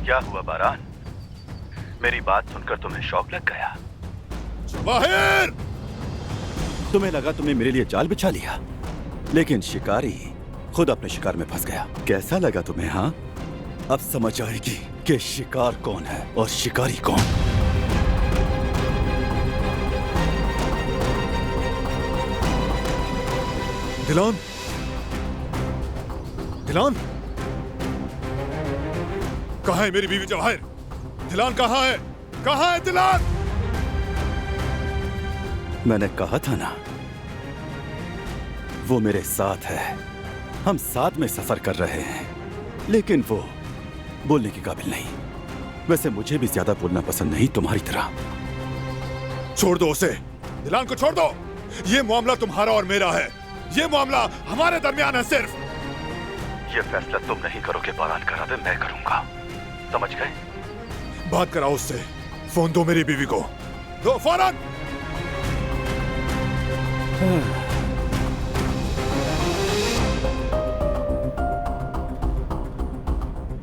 क्या हुआ बारान? मेरी बात सुनकर तुम्हें शौक लग गया? जवाहिर! तुम्हें लगा तुमने मेरे लिए जाल बिछा लिया, लेकिन शिकारी खुद अपने शिकार में फंस गया। कैसा लगा तुम्हें? हाँ, अब समझ आएगी कि शिकार कौन है और शिकारी कौन। दिलान, दिलान, कहाँ है मेरी बीवी जवाहिर? दिलान कहाँ है? कहाँ है दिलान? मैंने कहा था ना, वो मेरे साथ है। हम साथ में सफर कर रहे हैं, लेकिन वो बोलने के काबिल नहीं। वैसे मुझे भी ज्यादा बोलना पसंद नहीं, तुम्हारी तरह। छोड़ दो उसे, दिलान को छोड़ दो। ये मामला तुम्हारा और मेरा है। ये मामला हमारे दरमियान है सिर्फ। ये फैसला तुम नहीं करोगे बारान, करा दे मैं करूंगा, समझ गए? बात कराओ उससे। फोन दो मेरी बीवी को, दो फौरन।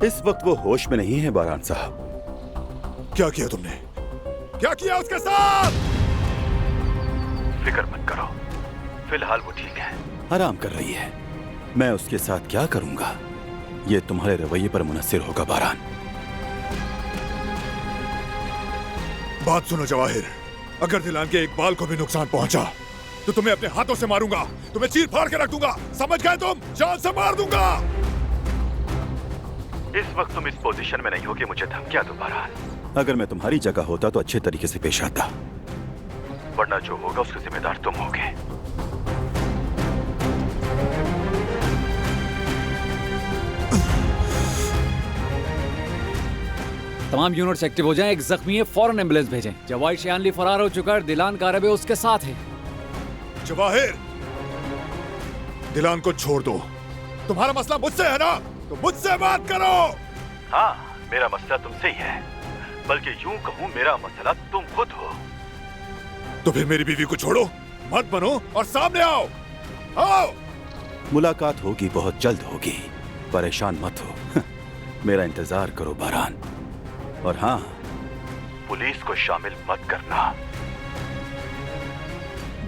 इस वक्त वो होश में नहीं है बारान साहब। क्या किया तुमने? क्या किया उसके साथ? फिक्र मत करो, फिलहाल वो ठीक है। आराम कर रही है। मैं उसके साथ क्या करूंगा, ये तुम्हारे रवैये पर मुनस्सिर होगा बारान। बात सुनो जवाहिर, अगर दिलान के एक बाल को भी नुकसान पहुंचा तो तुम्हें अपने हाथों से मारूंगा, तुम्हें चीर फाड़ के रख दूंगा, समझ गए तुम? जान से मार दूंगा। इस वक्त तुम इस पोजीशन में नहीं हो कि मुझे धमकियां दो बारान। अगर मैं तुम्हारी जगह होता तो अच्छे तरीके से पेश आता, वरना जो होगा उसके जिम्मेदार तुम होगे। तमाम यूनिट्स एक्टिव हो जाएं, एक जख्मी है, फौरन एम्बुलेंस भेजें। जवाहिर शियानली फरार हो चुका है, दिलान कारबे उसके साथ है। जवाहिर, दिलान को छोड़ दो। तुम्हारा मसला मुझसे है ना, तो मुझसे बात करो। हाँ, मेरा मसला तुमसे ही है, बल्कि यूं कहूं मेरा मसला तुम खुद हो। तो फिर मेरी बीवी को छोड़ो, मत बनो और सामने आओ। आओ। मुलाकात होगी, बहुत जल्द होगी, परेशान मत हो। मेरा इंतजार करो बारान। और हाँ, पुलिस को शामिल मत करना,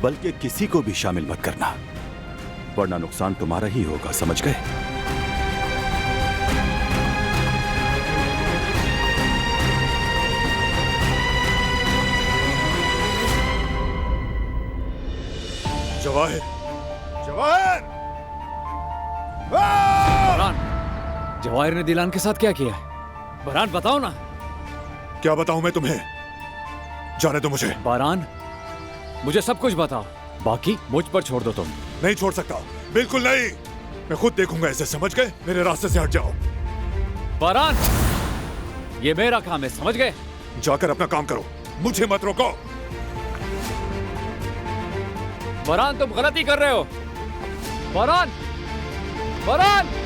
बल्कि किसी को भी शामिल मत करना, वरना नुकसान तुम्हारा ही होगा, समझ गए? जवाहिर, जवाहिर! बरहान, जवाहिर ने दिलान के साथ क्या किया है? बरहान बताओ ना। क्या बताऊं मैं तुम्हें? जाने दो मुझे। बरहान, मुझे सब कुछ बताओ, बाकी मुझ पर छोड़ दो तुम। नहीं छोड़ सकता, बिल्कुल नहीं। मैं खुद देखूंगा इसे, समझ गए? मेरे रास्ते से हट जाओ। बरहान, ये मेरा काम है, समझ गए? जाकर अपना काम करो, मुझे मत रोको। बरहान, तुम गलती कर रहे हो। बरहान, बरहान!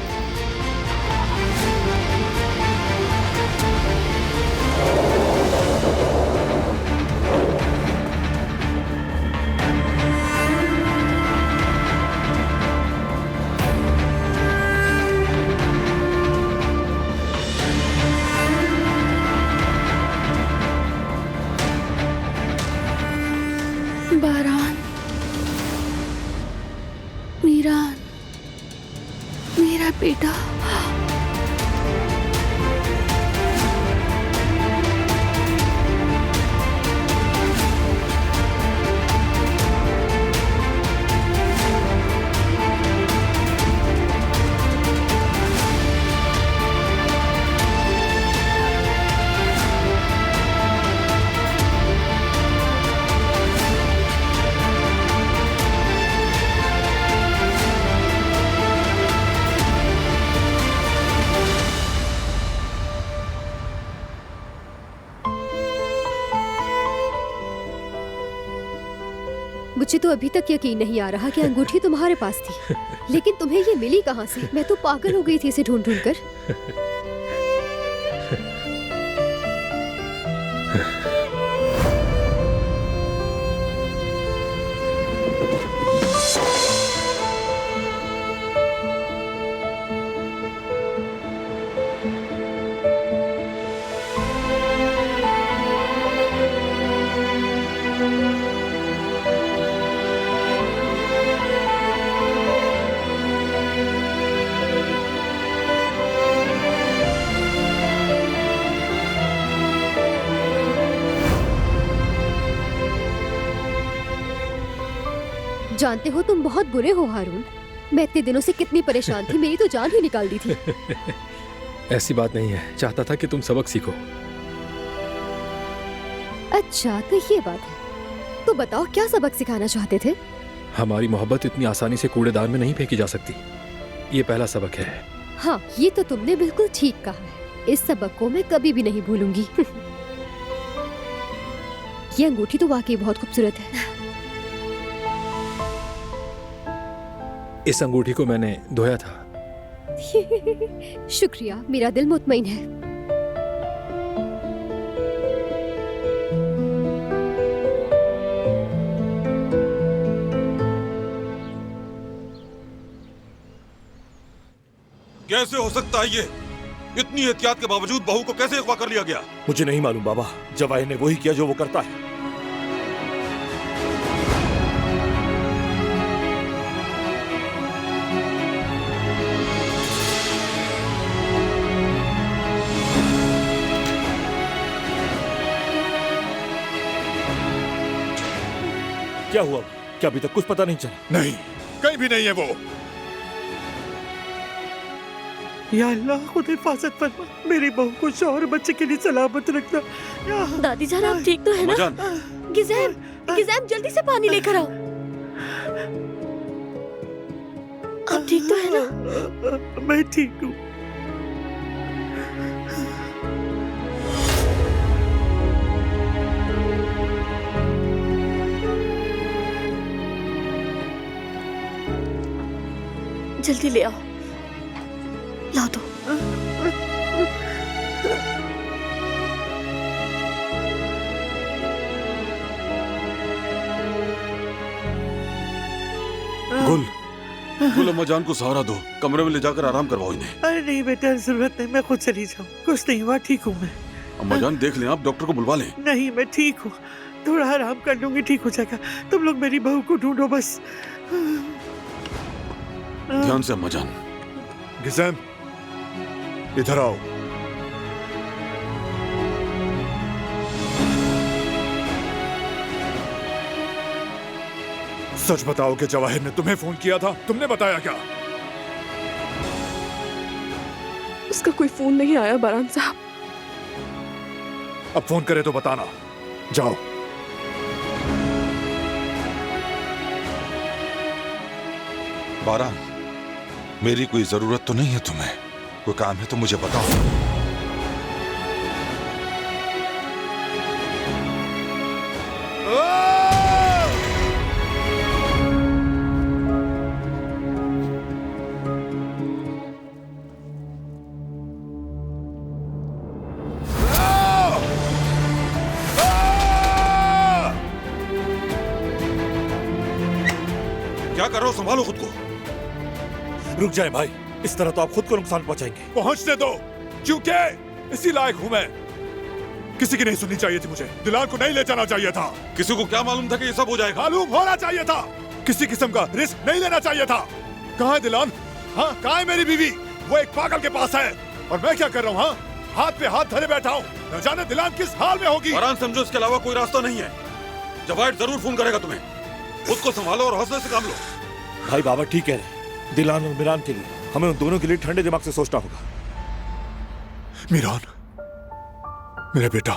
बारान, मीरान, मेरा बेटा। मुझे तो अभी तक यकीन नहीं आ रहा कि अंगूठी तुम्हारे पास थी, लेकिन तुम्हें ये मिली कहाँ से? मैं तो पागल हो गई थी इसे ढूंढ ढूंढ कर। जानते हो तुम बहुत बुरे हो हारून। मैं इतने दिनों से कितनी परेशान थी, मेरी तो जान ही निकाल दी थी। ऐसी बात नहीं है, चाहता था कि तुम सबक सीखो। अच्छा तो ये बात है, तो बताओ क्या सबक सिखाना चाहते थे? हमारी मोहब्बत इतनी आसानी से कूड़ेदान में नहीं फेंकी जा सकती, ये पहला सबक है। हाँ ये तो तुमने बिल्कुल ठीक कहा है, इस सबक को मैं कभी भी नहीं भूलूंगी। ये अंगूठी तो वाकई बहुत खूबसूरत है। इस अंगूठी को मैंने धोया था। शुक्रिया, मेरा दिल मुतमईन है। कैसे हो सकता है ये? इतनी एहतियात के बावजूद बहू को कैसे अगवा कर लिया गया? मुझे नहीं मालूम बाबा, जवाहिर ने वही किया जो वो करता है। क्या हुआ? क्या अभी तक कुछ पता नहीं चला? नहीं, कहीं भी नहीं है वो। या अल्लाह, खुद हिफाजत फरमा, मेरी बहू को शौहर बच्चे के लिए सलामत रखना। दादी जान आप ठीक तो है ना? अम्माजान। गिज़ैम, गिज़ैम जल्दी से पानी लेकर आओ। आप ठीक तो है ना? मैं ठीक हूँ। जल्दी ले आओ, ला दो। गुल अम्माजान को सहारा दो, कमरे में ले जाकर आराम करवाओ इन्हें। अरे नहीं बेटा, जरूरत नहीं, मैं खुद चली जाऊँ। कुछ नहीं हुआ, ठीक हूँ मैं। अम्माजान देख लें, आप डॉक्टर को बुलवा लें। नहीं मैं ठीक हूँ, थोड़ा आराम कर लूंगी, ठीक हो जाएगा। तुम लोग मेरी बहू को ढूंढो बस। ध्यान से अम्माजान। गिज़ैम, इधर आओ। सच बताओ कि जवाहिर ने तुम्हें फोन किया था? तुमने बताया क्या? उसका कोई फोन नहीं आया बारान साहब। अब फोन करे तो बताना। जाओ। बारान, मेरी कोई जरूरत तो नहीं है तुम्हें? कोई काम है तो मुझे बताओ। क्या कर रहे हो? संभालो खुद को। रुक जाए भाई, इस तरह तो आप खुद को नुकसान पहुंचाएंगे। पहुंचने दो, क्योंकि इसी लायक हूं मैं। किसी की नहीं सुननी चाहिए थी मुझे। दिलान को नहीं ले जाना चाहिए था। किसी को क्या मालूम था कि ये सब हो जाएगा? मालूम होना चाहिए था। किसी किस्म का रिस्क नहीं लेना चाहिए था। कहाँ है दिलान? हाँ, कहाँ है मेरी बीवी? वो एक पागल के पास है और मैं क्या कर रहा हूँ? हाँ, हाथ पे हाथ धरे बैठा हूँ। न जाने दिलान किस हाल में होगी। बारान, समझो इसके अलावा कोई रास्ता नहीं है। जवाहिर जरूर फोन करेगा तुम्हें। खुद को संभालो और हौसले से काम लो। भाई बाबा ठीक कह रहे, दिलान और मिरान के लिए हमें उन दोनों के लिए ठंडे दिमाग से सोचना होगा। मिरान, मेरा बेटा,